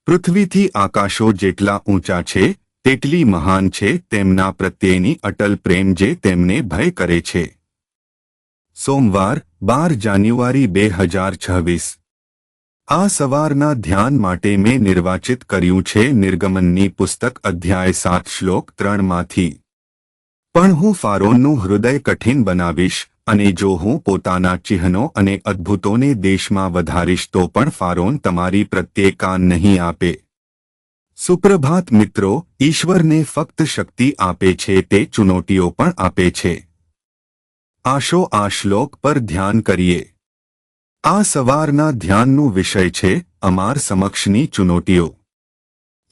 પૃથ્વીથી આકાશો જેટલા ઊંચા છે તેટલી મહાન છે તેમના પ્રત્યેની અટલ પ્રેમ જે તેમને ભય કરે છે. સોમવાર 12 જાન્યુઆરી 2026. આ સવારના ધ્યાન માટે મેં નિર્વાચિત કર્યું છે નિર્ગમનની પુસ્તક અધ્યાય 7 શ્લોક 3 માંથી. પણ હું ફારોનનું હૃદય કઠિન બનાવીશ અને જો હું પોતાના ચિહ્નો અને અદ્ભુતોને દેશમાં વધારીશ તો પણ ફારોન તમારી પ્રત્યે કાન નહીં આપે. સુપ્રભાત મિત્રો, ઈશ્વરને ફક્ત શક્તિ આપે છે તે ચુનૌતીઓ પણ આપે છે. આશો આ શ્લોક પર ધ્યાન કરીએ. આ સવારના ધ્યાનનું વિષય છે અમાર સમક્ષની ચુનૌતીઓ.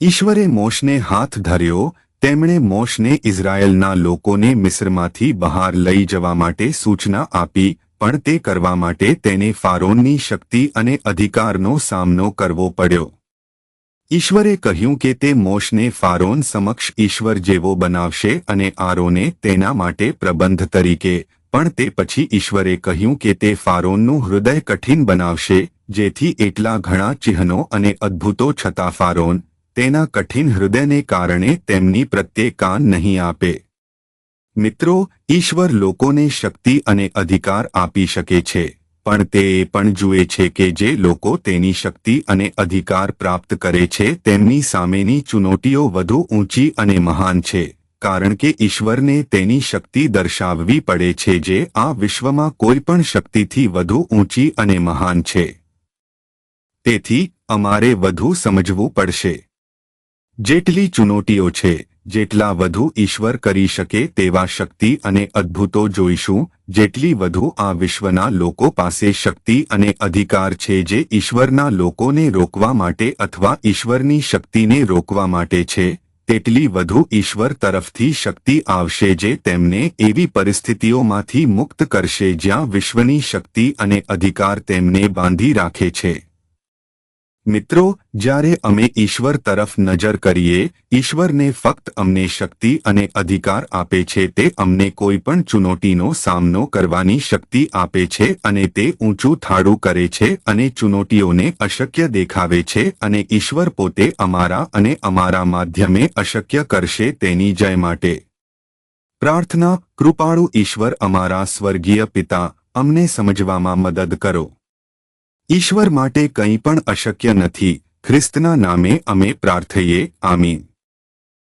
ઈશ્વરે મોશને હાથ ધર્યો. તેમણે મોશને ઇઝરાયેલના લોકોને મિસ્રમાંથી બહાર લઈ જવા માટે સૂચના આપી, પણ તે કરવા માટે તેને ફારોનની શક્તિ અને અધિકારનો સામનો કરવો પડ્યો. ઈશ્વરે કહ્યું કે તે મોશને ફારોન સમક્ષ ઈશ્વર જેવો બનાવશે અને આરોને તેના માટે પ્રબંધ તરીકે, પણ તે પછી ઈશ્વરે કહ્યું કે તે ફારોનનું હૃદય કઠિન બનાવશે, જેથી એટલા ઘણા ચિહ્નો અને અદ્ભુતો છતાં ફારોન તેના કઠિન હૃદયને કારણે તેમની પ્રત્યે કાન નહીં આપે. મિત્રો, ઈશ્વર લોકોને શક્તિ અને અધિકાર આપી શકે છે, પણ તે એ પણ જુએ છે કે જે લોકો તેની શક્તિ અને અધિકાર પ્રાપ્ત કરે છે તેમની સામેની ચુનૌતીઓ વધુ ઊંચી અને મહાન છે, કારણ કે ઈશ્વરને તેની શક્તિ દર્શાવવી પડે છે જે આ વિશ્વમાં કોઈ પણ શક્તિથી વધુ ઊંચી અને મહાન છે. તેથી અમારે વધુ સમજવું પડશે. જેટલી ચુનૌતીઓ છે, જેટલા વધુ ઈશ્વર કરી શકે તેવા શક્તિ અને અદ્ભુતો જોઈશું, જેટલી વધુ આ વિશ્વના લોકો પાસે શક્તિ અને અધિકાર છે જે ઈશ્વરના લોકોને રોકવા માટે અથવા ઈશ્વરની શક્તિને રોકવા માટે છે, તેટલી વધુ ઈશ્વર તરફથી શક્તિ આવશે જે તેમને એવી પરિસ્થિતિઓમાંથી મુક્ત કરશે જ્યાં વિશ્વની શક્તિ અને અધિકાર તેમને બાંધી રાખે છે. મિત્રો, જ્યારે અમે ઈશ્વર તરફ નજર કરીએ, ઈશ્વરને ફક્ત અમને શક્તિ અને અધિકાર આપે છે. તે અમને કોઈ પણ ચુનૌતીનો સામનો કરવાની શક્તિ આપે છે અને તે ઊંચું થાળું કરે છે અને ચુનૌતીઓને અશક્ય દેખાવે છે અને ઈશ્વર પોતે અમારા અને અમારા માધ્યમે અશક્ય કરશે તેની જય માટે. પ્રાર્થના. કૃપાળુ ઈશ્વર અમારા સ્વર્ગીય પિતા, અમને સમજવામાં મદદ કરો. ઈશ્વર માટે કંઈ પણ અશક્ય નથી. ખ્રિસ્તના નામે અમે પ્રાર્થીએ. આમીન.